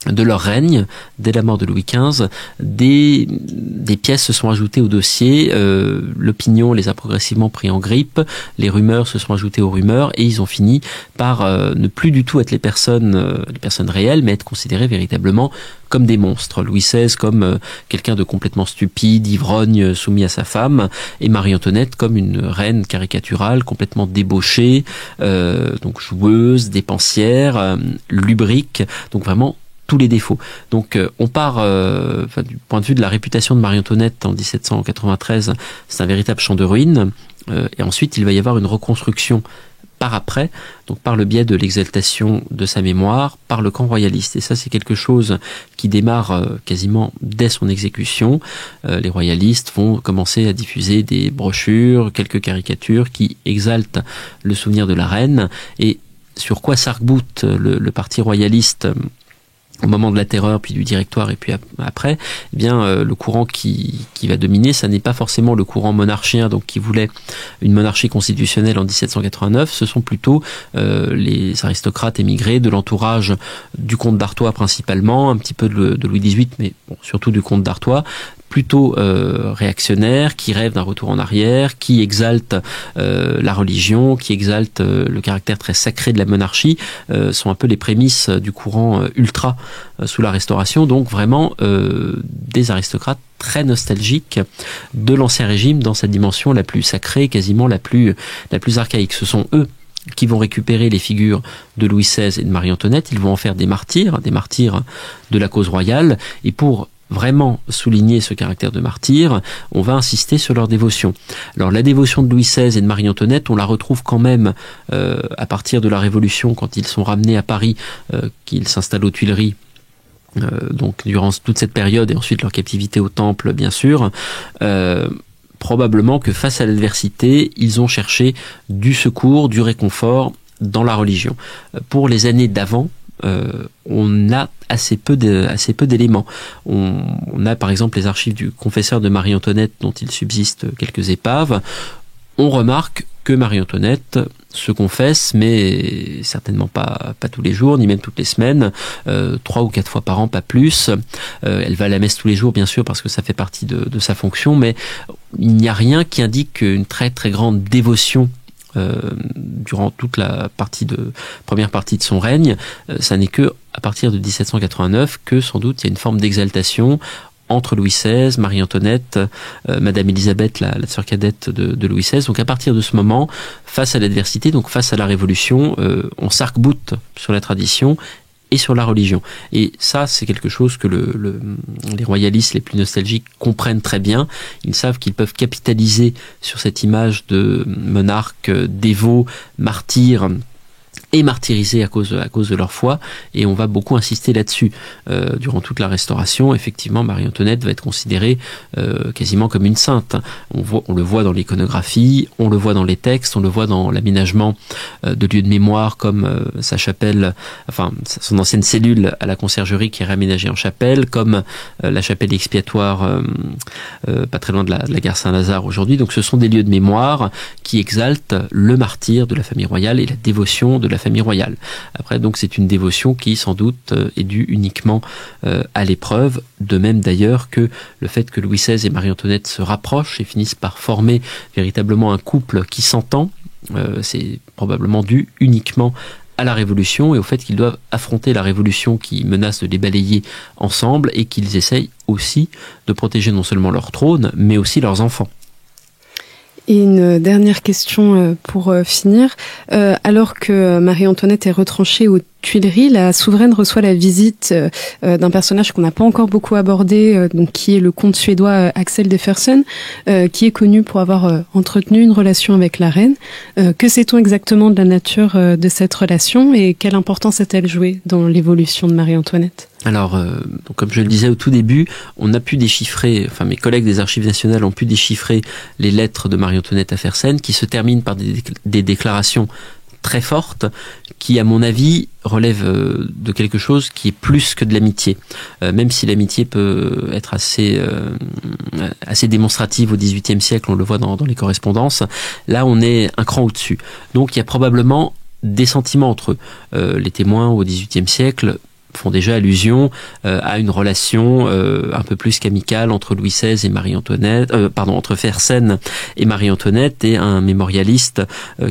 de leur règne, dès la mort de Louis XV, des pièces se sont ajoutées au dossier, l'opinion les a progressivement pris en grippe, les rumeurs se sont ajoutées aux rumeurs, et ils ont fini par ne plus du tout être les personnes réelles, mais être considérés véritablement comme des monstres. Louis XVI comme quelqu'un de complètement stupide, ivrogne, soumis à sa femme, et Marie-Antoinette comme une reine caricaturale, complètement débauchée, donc joueuse, dépensière, lubrique, donc vraiment tous les défauts. Donc on part du point de vue de la réputation de Marie-Antoinette en 1793, c'est un véritable champ de ruines, et ensuite il va y avoir une reconstruction par après, donc par le biais de l'exaltation de sa mémoire, par le camp royaliste. Et ça, c'est quelque chose qui démarre quasiment dès son exécution. Les royalistes vont commencer à diffuser des brochures, quelques caricatures qui exaltent le souvenir de la reine. Et sur quoi s'arc-boute le parti royaliste au moment de la terreur, puis du Directoire, et puis après, eh bien, le courant qui va dominer, ça n'est pas forcément le courant monarchien, donc qui voulait une monarchie constitutionnelle en 1789, ce sont plutôt les aristocrates émigrés de l'entourage du comte d'Artois principalement, un petit peu de Louis XVIII, mais bon, surtout du comte d'Artois, plutôt réactionnaires, qui rêvent d'un retour en arrière, qui exaltent la religion, qui exaltent le caractère très sacré de la monarchie, sont un peu les prémices du courant ultra sous la Restauration, donc vraiment des aristocrates très nostalgiques de l'Ancien Régime dans sa dimension la plus sacrée, quasiment la plus archaïque. Ce sont eux qui vont récupérer les figures de Louis XVI et de Marie-Antoinette, ils vont en faire des martyrs de la cause royale, et pour vraiment souligner ce caractère de martyr, on va insister sur leur dévotion. Alors la dévotion de Louis XVI et de Marie-Antoinette, on la retrouve quand même à partir de la Révolution, quand ils sont ramenés à Paris, qu'ils s'installent aux Tuileries, donc durant toute cette période, et ensuite leur captivité au Temple, bien sûr. Probablement que face à l'adversité, ils ont cherché du secours, du réconfort dans la religion. Pour les années d'avant, on a assez peu d'éléments. On a par exemple les archives du confesseur de Marie-Antoinette dont il subsiste quelques épaves. On remarque que Marie-Antoinette se confesse, mais certainement pas tous les jours, ni même toutes les semaines, 3 ou 4 fois par an, pas plus. Elle va à la messe tous les jours, bien sûr, parce que ça fait partie de sa fonction, mais il n'y a rien qui indique une très très grande dévotion durant toute la première partie de son règne. Ça n'est que à partir de 1789 que sans doute il y a une forme d'exaltation. entre Louis XVI, Marie-Antoinette, Madame Élisabeth, la sœur cadette de Louis XVI. Donc à partir de ce moment, face à l'adversité, donc face à la Révolution, on s'arc-boute sur la tradition et sur la religion. Et ça, c'est quelque chose que les royalistes les plus nostalgiques comprennent très bien. Ils savent qu'ils peuvent capitaliser sur cette image de monarque dévot, martyr, et martyrisés à cause de leur foi, et on va beaucoup insister là-dessus. Durant toute la Restauration, effectivement, Marie-Antoinette va être considérée quasiment comme une sainte. On le voit dans l'iconographie, on le voit dans les textes, on le voit dans l'aménagement de lieux de mémoire, comme sa chapelle, enfin son ancienne cellule à la conciergerie qui est réaménagée en chapelle, comme la chapelle expiatoire pas très loin de la gare Saint-Lazare aujourd'hui. Donc ce sont des lieux de mémoire qui exaltent le martyr de la famille royale et la dévotion de la famille royale. Après, donc, c'est une dévotion qui, sans doute, est due uniquement à l'épreuve, de même d'ailleurs que le fait que Louis XVI et Marie-Antoinette se rapprochent et finissent par former véritablement un couple qui s'entend, c'est probablement dû uniquement à la Révolution et au fait qu'ils doivent affronter la Révolution qui menace de les balayer ensemble et qu'ils essayent aussi de protéger non seulement leur trône, mais aussi leurs enfants. Et une dernière question pour finir. Alors que Marie-Antoinette est retranchée aux Tuileries, la souveraine reçoit la visite d'un personnage qu'on n'a pas encore beaucoup abordé, donc qui est le comte suédois Axel de Fersen, qui est connu pour avoir entretenu une relation avec la reine. Que sait-on exactement de la nature de cette relation et quelle importance a-t-elle joué dans l'évolution de Marie-Antoinette ? Alors, donc comme je le disais au tout début, on a pu déchiffrer, enfin mes collègues des Archives nationales ont pu déchiffrer les lettres de Marie-Antoinette à Fersen qui se terminent par des déclarations très forte, qui à mon avis relève de quelque chose qui est plus que de l'amitié. Même si l'amitié peut être assez démonstrative au XVIIIe siècle, on le voit dans les correspondances, là on est un cran au-dessus. Donc il y a probablement des sentiments entre eux. Les témoins au XVIIIe siècle font déjà allusion à une relation un peu plus qu'amicale entre Louis XVI et Marie-Antoinette, entre Fersen et Marie-Antoinette, et un mémorialiste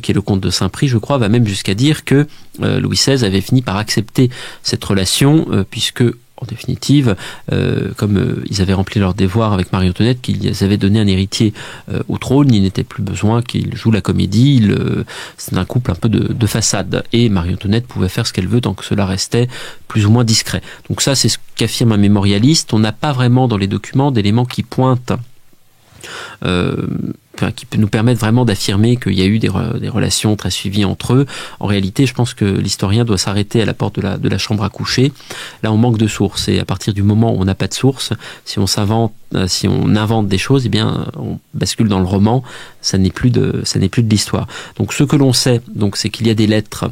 qui est le comte de Saint-Prix, je crois, va même jusqu'à dire que Louis XVI avait fini par accepter cette relation puisque en définitive, comme ils avaient rempli leur devoir avec Marie-Antoinette, qu'ils avaient donné un héritier au trône, il n'était plus besoin qu'il joue la comédie. C'est un couple un peu de façade. Et Marie-Antoinette pouvait faire ce qu'elle veut tant que cela restait plus ou moins discret. Donc ça, c'est ce qu'affirme un mémorialiste. On n'a pas vraiment dans les documents d'éléments qui pointent qui peut nous permettre vraiment d'affirmer qu'il y a eu des relations très suivies entre eux. En réalité, je pense que l'historien doit s'arrêter à la porte de la chambre à coucher. Là, on manque de sources, et à partir du moment où on n'a pas de source, si on invente des choses, eh bien, on bascule dans le roman. Ça n'est plus de l'histoire. Donc, ce que l'on sait, c'est qu'il y a des lettres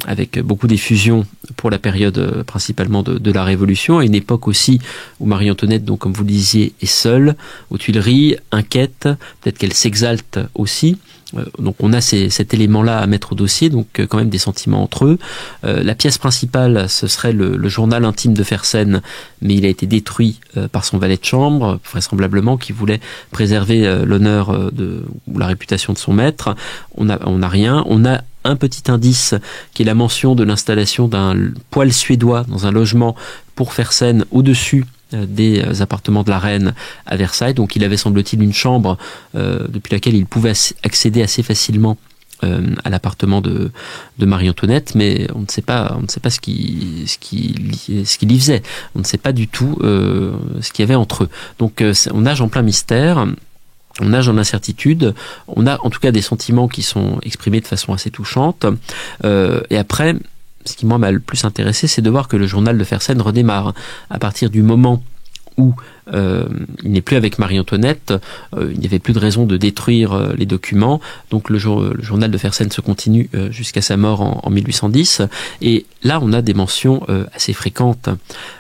avec beaucoup d'effusion pour la période principalement de la Révolution, à une époque aussi où Marie-Antoinette, donc comme vous le disiez, est seule aux Tuileries, inquiète. Peut-être qu'elle s'exalte aussi. Donc on a cet élément-là à mettre au dossier, donc quand même des sentiments entre eux. La pièce principale, ce serait le journal intime de Fersen, mais il a été détruit par son valet de chambre, vraisemblablement, qui voulait préserver l'honneur ou la réputation de son maître. On n'a rien. On a un petit indice qui est la mention de l'installation d'un poêle suédois dans un logement pour Fersen au-dessus des appartements de la reine à Versailles. Donc il avait, semble-t-il, une chambre depuis laquelle il pouvait accéder assez facilement à l'appartement de Marie-Antoinette, mais on ne sait pas ce qu'il y faisait. On ne sait pas du tout ce qu'il y avait entre eux. Donc on nage en plein mystère. On nage en incertitude, on a en tout cas des sentiments qui sont exprimés de façon assez touchante, et après, ce qui moi m'a le plus intéressé, c'est de voir que le journal de Fersen redémarre. À partir du moment où il n'est plus avec Marie-Antoinette, il n'y avait plus de raison de détruire les documents, donc le journal de Fersen se continue jusqu'à sa mort en 1810, et là on a des mentions assez fréquentes,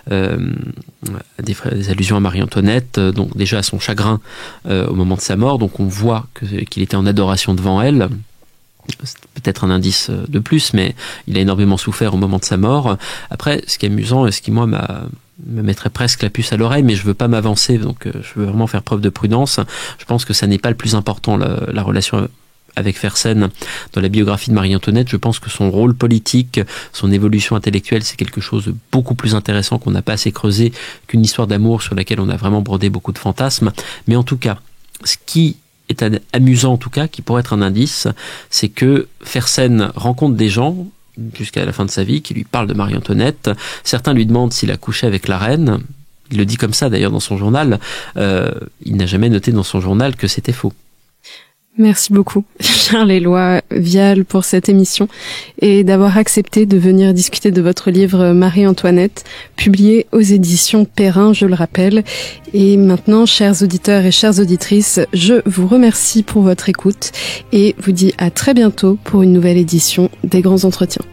des allusions à Marie-Antoinette, donc déjà à son chagrin au moment de sa mort, donc on voit qu'il était en adoration devant elle. C'est peut-être un indice de plus, mais il a énormément souffert au moment de sa mort. Après, ce qui est amusant et ce qui, moi, me mettrait presque la puce à l'oreille, mais je veux pas m'avancer, donc je veux vraiment faire preuve de prudence. Je pense que ça n'est pas le plus important, la relation avec Fersen dans la biographie de Marie-Antoinette. Je pense que son rôle politique, son évolution intellectuelle, c'est quelque chose de beaucoup plus intéressant qu'on n'a pas assez creusé qu'une histoire d'amour sur laquelle on a vraiment brodé beaucoup de fantasmes. Mais en tout cas, ce qui est amusant en tout cas, qui pourrait être un indice, c'est que Fersen rencontre des gens jusqu'à la fin de sa vie qui lui parlent de Marie-Antoinette. Certains lui demandent s'il a couché avec la reine. Il le dit comme ça d'ailleurs dans son journal. Il n'a jamais noté dans son journal que c'était faux. Merci beaucoup, Charles-Éloi Vial, pour cette émission et d'avoir accepté de venir discuter de votre livre Marie-Antoinette, publié aux éditions Perrin, je le rappelle. Et maintenant, chers auditeurs et chères auditrices, je vous remercie pour votre écoute et vous dis à très bientôt pour une nouvelle édition des Grands Entretiens.